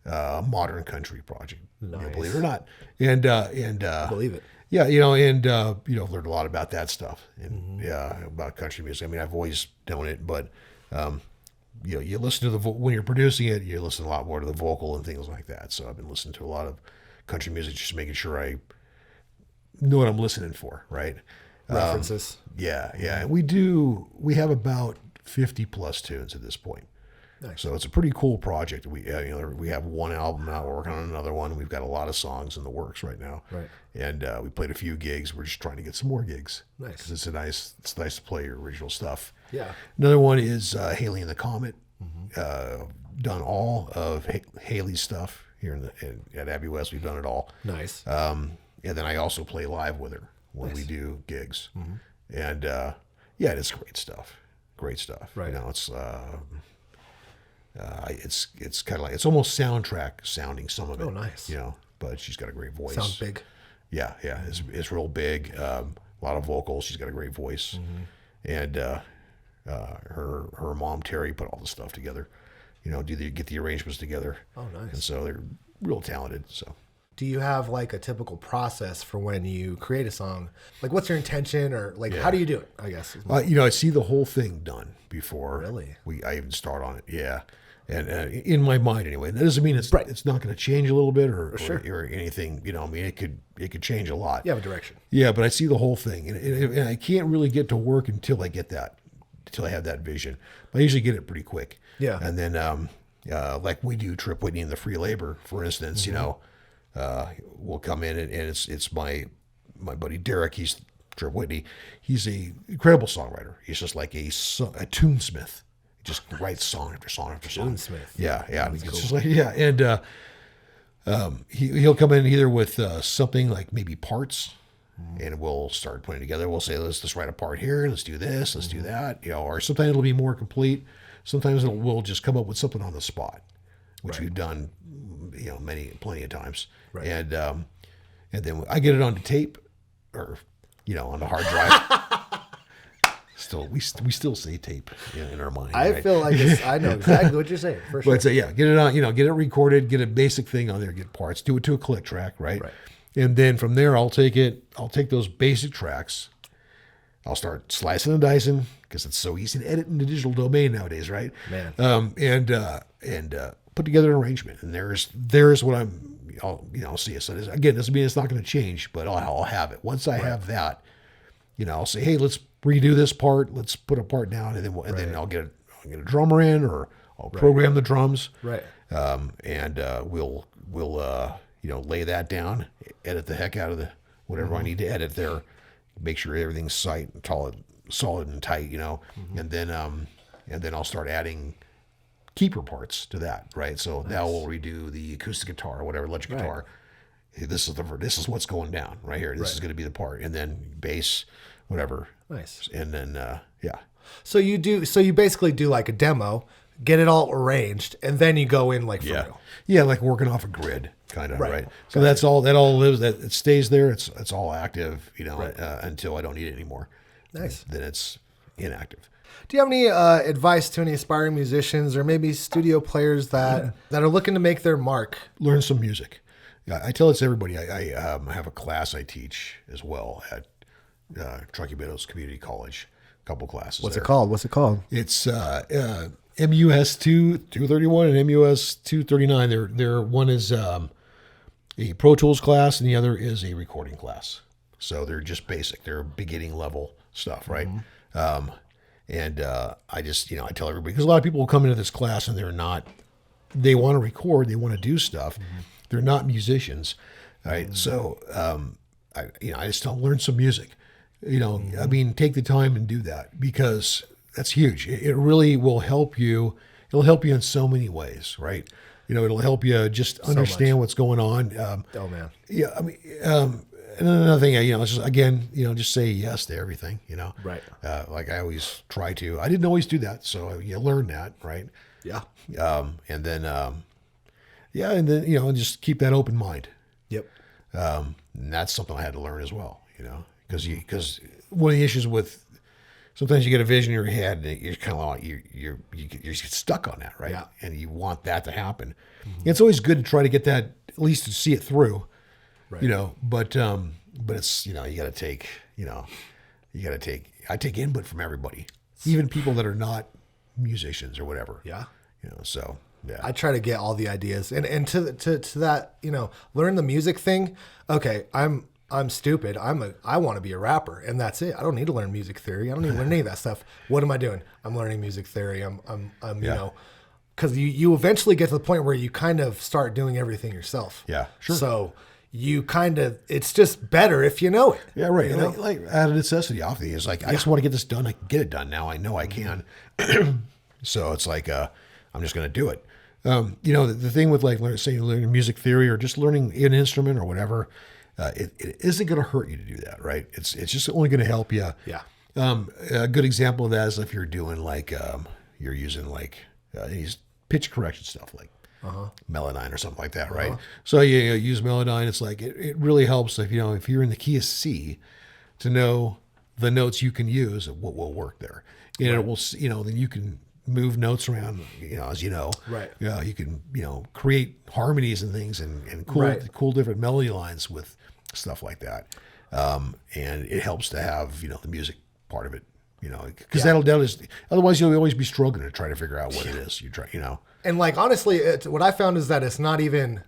modern country project. Nice. Believe it or not, and Believe it. yeah, and I've learned a lot about that stuff and about country music. I mean, I've always known it, but you listen to when you're producing it, you listen a lot more to the vocal and things like that. So I've been listening to a lot of country music, just making sure I know what I'm listening for, right? References. Yeah. And we have about 50 plus tunes at this point. Nice. So it's a pretty cool project. We have one album now. We're working on another one. We've got a lot of songs in the works right now. Right. And we played a few gigs. We're just trying to get some more gigs. Nice. 'Cause it's nice to play your original stuff. Yeah. Another one is Haley and the Comet. Done all of Haley's stuff here at Abbey West. We've done it all. Nice. And then I also play live with her when we do gigs. And it's great stuff. Great stuff. Right. It's kind of like, it's almost soundtrack sounding, some of it. Oh, nice. But she's got a great voice. Sounds big. Yeah. It's real big. A lot of vocals. She's got a great voice. And her mom Terry put all the stuff together. Get the arrangements together. Oh, nice. And so they're real talented. So. Do you have like a typical process for when you create a song? Like, what's your intention, or like, how do you do it? I guess. I see the whole thing done before Really? I even start on it. Yeah. And in my mind anyway. That doesn't mean it's not going to change a little bit or anything. I mean, it could change a lot. You have a direction. Yeah, but I see the whole thing, and I can't really get to work until I have that vision. But I usually get it pretty quick. Yeah. And then like we do Trip Whitney and the Free Labor, for instance. We'll come in and it's my buddy Derek. He's Trip Whitney. He's a incredible songwriter. He's just like a tunesmith. He just writes song after song after song. Tunesmith. Yeah. That's It's cool. just like, and he'll come in either with something like maybe parts, and we'll start putting together. We'll say, let's write a part here. Let's do this. Let's do that. Or sometimes it'll be more complete. Sometimes we'll just come up with something on the spot, which we've done, plenty of times. Right. And then I get it onto tape, or on the hard drive. Still, we still say tape in our mind. I right? feel like I know exactly what you're saying, for sure. But get it on, get it recorded, get a basic thing on there, get parts, do it to a click track, right? And then from there, I'll take those basic tracks, I'll start slicing and dicing, because it's so easy to edit in the digital domain nowadays, right? Man. And put together an arrangement, and there's what I'll see it. So again, doesn't mean it's not going to change, but I'll have it. Once I have that, I'll say, hey, let's redo this part. Let's put a part down, and then I'll get a drummer in, or I'll program the drums. Right. And we'll lay that down, edit the heck out of whatever I need to edit there, make sure everything's solid and tight, and then I'll start adding keeper parts to that, right? So now we'll redo the acoustic guitar or whatever, electric guitar. Hey, this is what's going down right here. This is going to be the part, and then bass, whatever. Nice. And then So you basically do like a demo, get it all arranged, and then you go in like for Yeah. real. Yeah, like working off a grid, kind of, Right. right? So that's all. That all lives. That it stays there. It's all active, until I don't need it anymore. Nice. Then it's inactive. Do you have any advice to any aspiring musicians or maybe studio players that are looking to make their mark? Learn some music. Yeah, I tell it to everybody. I have a class I teach as well at Truckee Meadows Community College. A couple classes. What's there. it called? What's it called? It's MUS 231 and MUS 239. They're one is a Pro Tools class and the other is a recording class. So they're just basic. They're beginning level stuff, right? And I just I tell everybody, because a lot of people will come into this class and they want to record, they want to do stuff. They're not musicians, right? So I just tell them, learn some music. I mean, take the time and do that, because that's huge. It really will help you. It'll help you in so many ways, right? It'll help you just understand what's going on. Oh man. Yeah, I mean, and another thing, it's just, again, just say yes to everything, Right. Like I always try to. I didn't always do that, so you learn that, right? Yeah. And then, and just keep that open mind. Yep. And that's something I had to learn as well, because one of the issues with sometimes you get a vision in your head and you're kind of like you get stuck on that, right? Yeah. And you want that to happen. It's always good to try to get that, at least to see it through, Right. But it's you got to take I take input from everybody, even people that are not musicians or whatever. Yeah. So yeah. I try to get all the ideas and to that, learn the music thing. Okay, I'm stupid. I want to be a rapper, and that's it. I don't need to learn music theory. I don't need to learn any of that stuff. What am I doing? I'm learning music theory. I'm because you eventually get to the point where you kind of start doing everything yourself. Yeah, sure. So you kind of, it's just better if you know it. Yeah, right. Like out of necessity, often is like, I just want to get this done. I can get it done now. I know I can. So it's like, I'm just going to do it. The thing with learning music theory or just learning an instrument or whatever, it isn't going to hurt you to do that, right? It's just only going to help you. Yeah. A good example of that is if you're doing you're using these pitch correction stuff like Melodyne or something like that, right? So you use Melodyne. It's like it really helps if you're in the key of C to know the notes you can use and what will work there. And it will, then you can move notes around, as you know. Right. Yeah, you can, create harmonies and things and cool, Right. cool different melody lines with stuff like that. And it helps to have, the music part of it, because that'll just, otherwise you'll always be struggling to try to figure out what it is you try, And honestly, what I found is that it's not even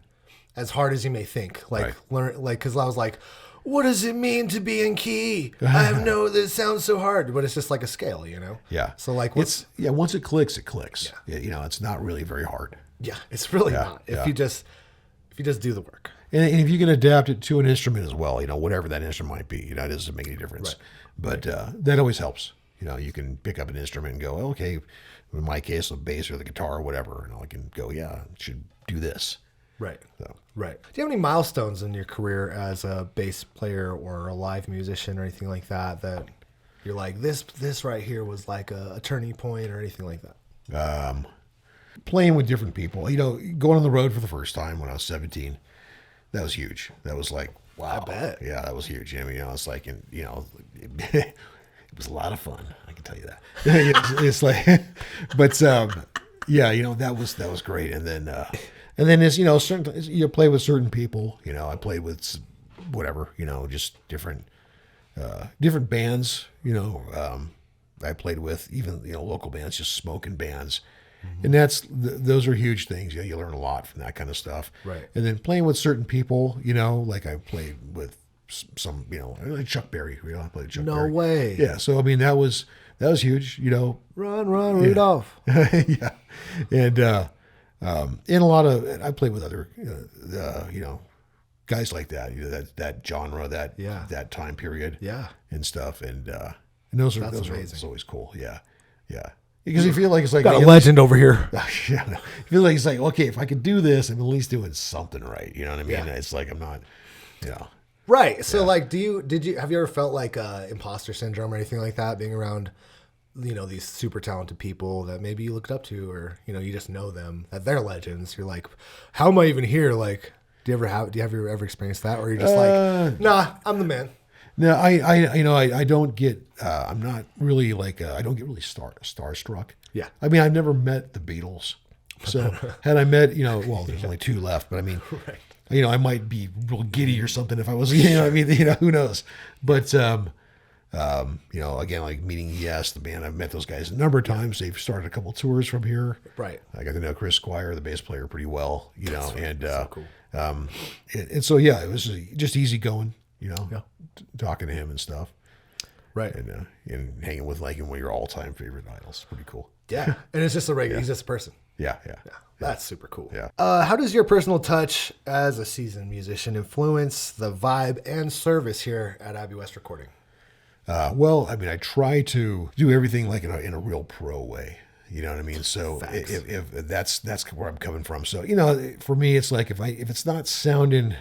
as hard as you may think. Because I was like, what does it mean to be in key? This sounds so hard, but it's just like a scale, Yeah. So once it clicks, it clicks. Yeah. It's not really very hard. Yeah, it's really not. If you just do the work. And if you can adapt it to an instrument as well, whatever that instrument might be, it doesn't make any difference. Right. But that always helps. You can pick up an instrument and go, okay, in my case, the bass or the guitar or whatever, and I can go, yeah, it should do this. Right. So. Right. Do you have any milestones in your career as a bass player or a live musician or anything like that you're like, this right here was like a turning point or anything like that? Playing with different people, going on the road for the first time when I was 17, that was huge. That was like, wow. I bet. Yeah, that was huge. It's like, it was a lot of fun. I can tell you that. It's like, but that was great. And then as certain you play with certain people. I played with whatever. Just different bands. I played with even local bands, just smoking bands. And those are huge things. You learn a lot from that kind of stuff. Right. And then playing with certain people, like I played with some, like Chuck Berry. I played Chuck Berry. No way. Yeah. So, I mean, that was huge, Run, Rudolph. Yeah. And in a lot of, I played with other, guys like that, that genre, that time period. Yeah. And stuff. And those are amazing. always cool. Yeah. Yeah. Because you feel like it's like Got a legend over here. Yeah, you feel like it's like, okay, if I could do this, I'm at least doing something right. You know what I mean? Yeah. It's like I'm not, Right. So have you ever felt like imposter syndrome or anything like that being around these super talented people that maybe you looked up to, or, you just know them, that they're legends. You're like, how am I even here? Like, do you ever experienced that? Or you're just like, nah, I'm the man. No, I don't get, I'm not really like, I don't get really starstruck. Yeah. I mean, I've never met the Beatles. So had I met, well, there's only 2 left, but I mean, Right. I might be real giddy or something if I was, I mean, who knows? But, again, like meeting Yes, the band, I've met those guys a number of times. They've started a couple tours from here. Right. I got to know Chris Squire, the bass player, pretty well, and so cool. And so yeah, it was just easy going, talking to him and stuff, Right. and hanging with like one of your all time favorite idols. Pretty cool. Yeah. And it's just a regular, he's just a person. Yeah. That's super cool. Yeah. How does your personal touch as a seasoned musician influence the vibe and service here at Abbey West Recording? Well, I mean, I try to do everything like in a real pro way. You know what I mean? So if that's where I'm coming from. So, for me, it's like if it's not sounding,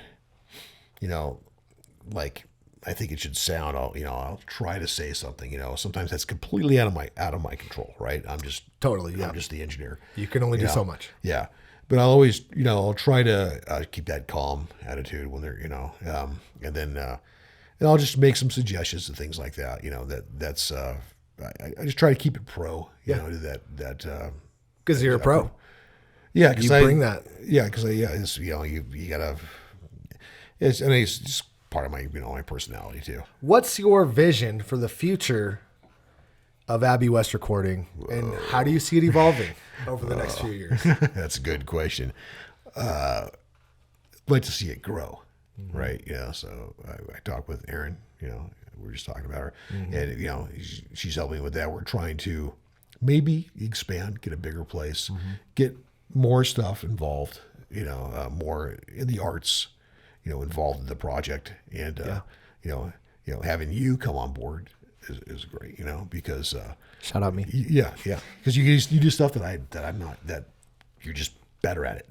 like I think it should sound, I'll try to say something, sometimes that's completely out of my control, right? I'm just Totally. Yeah. I'm just the engineer. You can only do so much. Yeah. But I'll always, I'll try to keep that calm attitude when they're, and then, and I'll just make some suggestions and things like that. That's I just try to keep it pro. To that. Because you're a pro. Yeah, because You bring that. Yeah, because it's you gotta. It's just part of my my personality too. What's your vision for the future of Abbey West Recording, and how do you see it evolving over the next few years? That's a good question. I'd like to see it grow, right? Yeah. So I talked with Erin. We were just talking about her, and she's helping with that. We're trying to maybe expand, get a bigger place, get more stuff involved. More in the arts. Involved in the project, and having you come on board is great. Because Shout out me. yeah, because you do stuff that I'm not, that you're just better at it.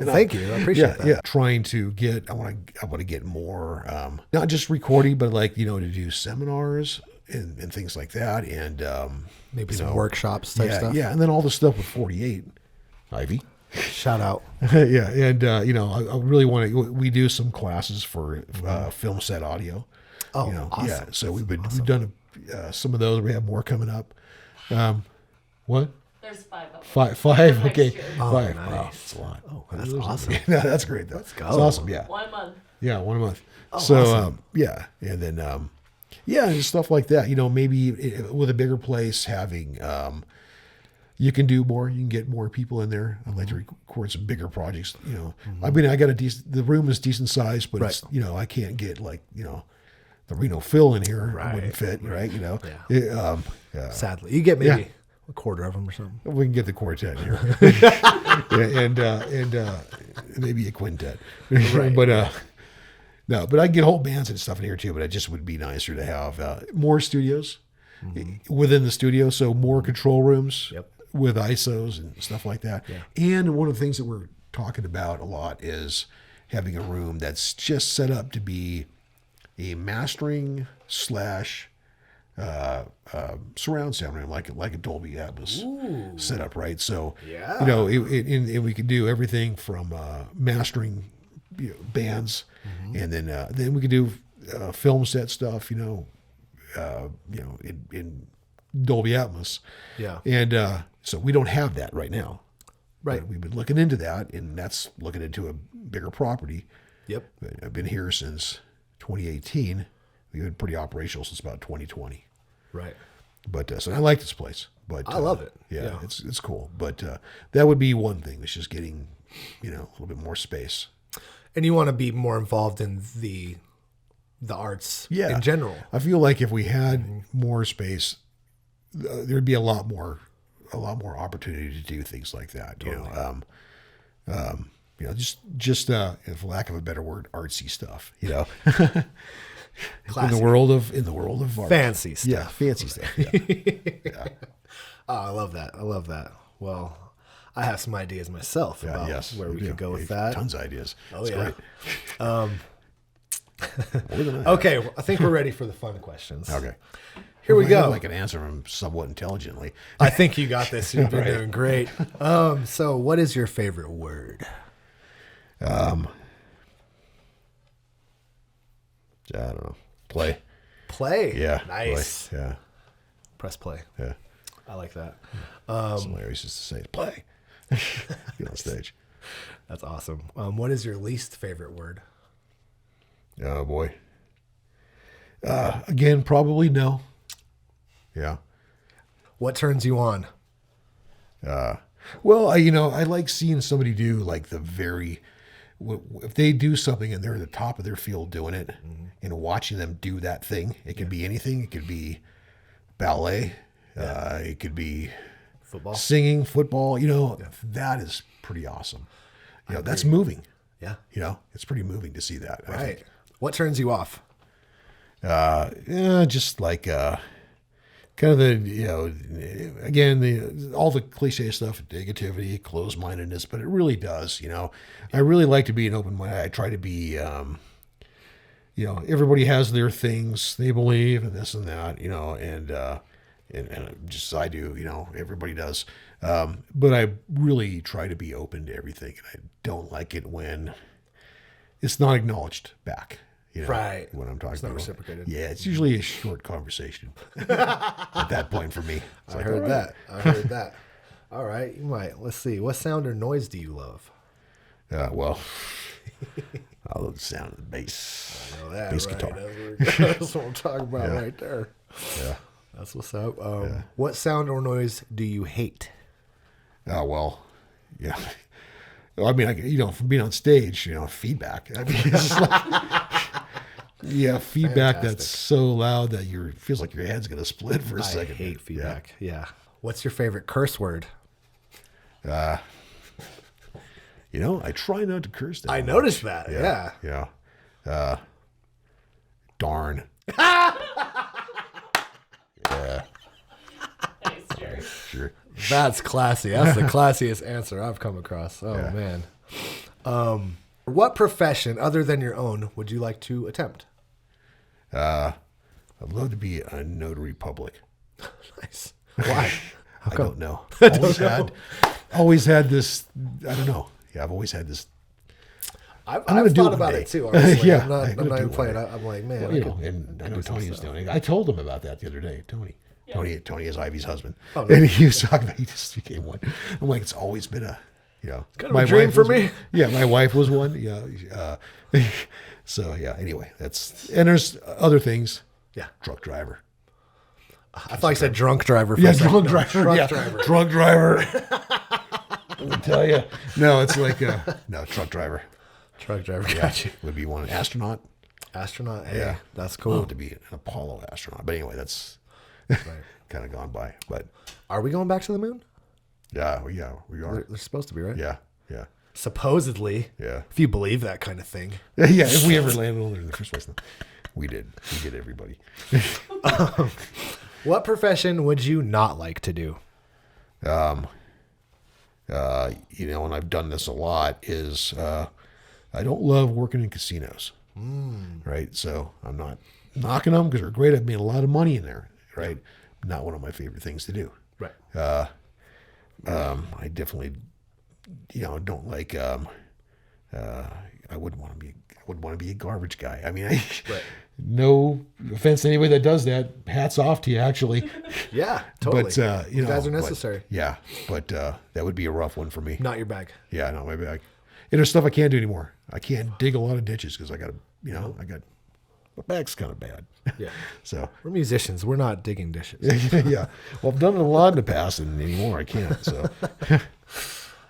Thank you. I appreciate that. Yeah, trying to get, I want to get more, not just recording, but like to do seminars and things like that, and Maybe some workshops type stuff. Yeah, and then all the stuff with 48, Ivy. Shout out. Yeah, and I really want to. We do some classes for film set audio. Oh, awesome. Yeah. So we've done some of those. We have more coming up. What? There's 5 of them. Five. Next Okay. year. 5. nice. Wow, that's a lot. Oh, that's awesome. Yeah, that's great though. Let's go. It's awesome. Yeah. 1 month. Yeah, 1 month. Oh, So awesome. yeah, and then and stuff like that. Maybe with a bigger place, having you can do more. You can get more people in there. I'd like to record some bigger projects. I mean, I got the room is decent size, but it's, I can't get like the Reno Phil in here. It wouldn't fit, right? Yeah. Yeah. Sadly, you get maybe a quarter of them or something. We can get the quartet here, and maybe a quintet. Right. But no, but I can get whole bands and stuff in here too. But it just would be nicer to have more studios within the studio, so more control rooms with ISOs and stuff like that. Yeah. And one of the things that we're talking about a lot is having a room that's just set up to be a mastering / surround sound room, like a Dolby Atmos setup, right? So and we could do everything from mastering bands, and then we could do film set stuff, in Dolby Atmos. Yeah. And so we don't have that right now. Right. But we've been looking into that, and that's looking into a bigger property. Yep. I've been here since 2018. We've been pretty operational since about 2020. Right. But so I like this place. But I love it. Yeah, Yeah. it's cool. But that would be one thing. It's just getting a little bit more space. And you want to be more involved in the arts in general. I feel like if we had more space, there'd be a lot more opportunity to do things like that. Totally. Just for lack of a better word, artsy stuff. In Classic. the world of art. Fancy stuff. Yeah, fancy stuff. Yeah. Oh, I love that. Well, I have some ideas myself about where we could go with that. Tons of ideas. Oh, That's yeah. great. Okay, well, I think we're ready for the fun questions. Okay. Here we go. I can answer them somewhat intelligently. I think you got this. You've been doing great. So what is your favorite word? I don't know. Play. Play. Yeah. Nice. Play. Yeah. Press play. Yeah. I like that. Somebody always used to say, play. Get on stage. That's awesome. What is your least favorite word? Oh, boy. Again, probably no. Yeah. What turns you on? Well, I like seeing somebody do like if they do something and they're at the top of their field doing it and watching them do that thing. It could be anything. It could be ballet. It could be Football. singing, football. That is pretty awesome. That's moving. Yeah. It's pretty moving to see that. I Right. think. What turns you off? Just like kind of the again all the cliche stuff, negativity, closed-mindedness, but it really does. I really like to be an open mind. I try to be. Everybody has their things they believe and this and that. And just as I do. Everybody does. But I really try to be open to everything, and I don't like it when it's not acknowledged back. Right. When I'm talking It's not about reciprocated. Yeah, it's usually a short conversation at that point for me. It's I like, heard all right. that. I heard that. All right. You might. Let's see. What sound or noise do you love? Well, I love the sound of the bass. I know that, Bass right? guitar. That's what I'm talking about right there. Yeah. That's what's up. What sound or noise do you hate? Oh, well, yeah. I mean, from being on stage, feedback. I mean, it's just like, feedback Fantastic. that's so loud that feels like your head's gonna split for a I second. hate feedback. Yeah. What's your favorite curse word? I try not to curse that I much. noticed that. Yeah. Yeah. Darn. Yeah. Nice, Jerry. Sure. That's classy. That's the classiest answer I've come across. Oh, Yeah. man. What profession other than your own would you like to attempt? I'd love to be a notary public. Nice. Why? I don't know. Always Always had this. I don't know. Yeah, I've always had this. I've gonna do it thought one about day. it too. Honestly. Yeah, I'm not I'm gonna even do it playing. one day. I'm like, man. Well, and I know Tony was doing it. I told him about that the other day. Tony is Ivy's husband, Oh, no. and he was talking about he just became one. I'm like, it's always been a, kind of a dream wife for was me. one. Yeah, my wife was one. Yeah. So yeah. Anyway, there's other things. Yeah. Truck driver. I thought you said drunk driver. For Yeah, a second. drunk No, driver. Truck Yeah, driver. drunk driver. I'll tell you. No, it's like no truck driver. Truck driver. Got you. Would be one astronaut. Astronaut. Hey, Yeah. that's I'd cool. love to be an Apollo astronaut, but anyway, that's Right. kind of gone by. But Are we going back to the moon? yeah, we are. They're supposed to be, right? Yeah. Supposedly. Yeah. If you believe that kind of thing. Yeah, if we ever landed on there in the first place. We did. We did, everybody. What profession would you not like to do? And I've done this a lot, is I don't love working in casinos. Right? So I'm not knocking them because they're great. I've made a lot of money in there. Right? Not one of my favorite things to do. Right. I definitely, don't like. I wouldn't want to be a garbage guy. I mean, no offense to anybody that does that. Hats off to you, actually. Yeah, totally. But You guys are but- necessary. yeah, but that would be a rough one for me. Not your bag. Yeah, not my bag. And there's stuff I can't do anymore. I can't dig a lot of ditches because I got my bag's kind of bad. Yeah. So We're musicians. We're not digging dishes. yeah. Well, I've done it a lot in the past, and anymore I can't. So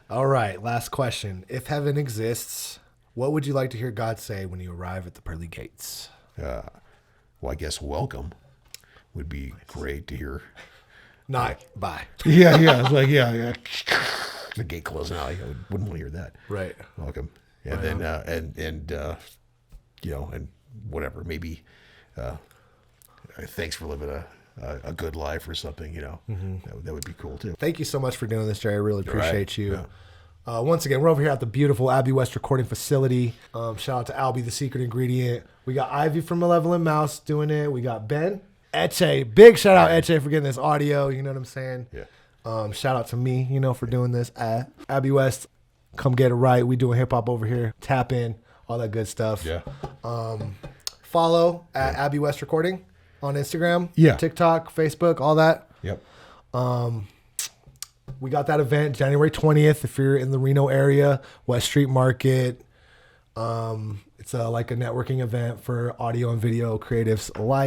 All right, last question. If heaven exists, what would you like to hear God say when you arrive at the pearly gates? well, I guess welcome would be great to hear. Not bye. Yeah. It's like yeah. The gate closing out. I wouldn't want to hear that. Right. Welcome. And then and whatever, maybe thanks for living a good life or something, that would be cool too. Thank you so much for doing this, Jerry. I really appreciate you. Yeah. Once again, we're over here at the beautiful Abbey West recording facility. Shout out to Albie, the secret ingredient. We got Ivy from Malevolent Mouse doing it. We got Ben. Eche. Big shout out Eche for getting this audio. You know what I'm saying? Yeah. Shout out to me, for doing this. Abbey West, come get it right. We doing hip hop over here. Tap in, all that good stuff. Yeah. Follow at Abbey West Recording on Instagram, Yeah. TikTok, Facebook, all that. Yep. We got that event January 20th. If you're in the Reno area, West Street Market. It's like a networking event for audio and video creatives alike.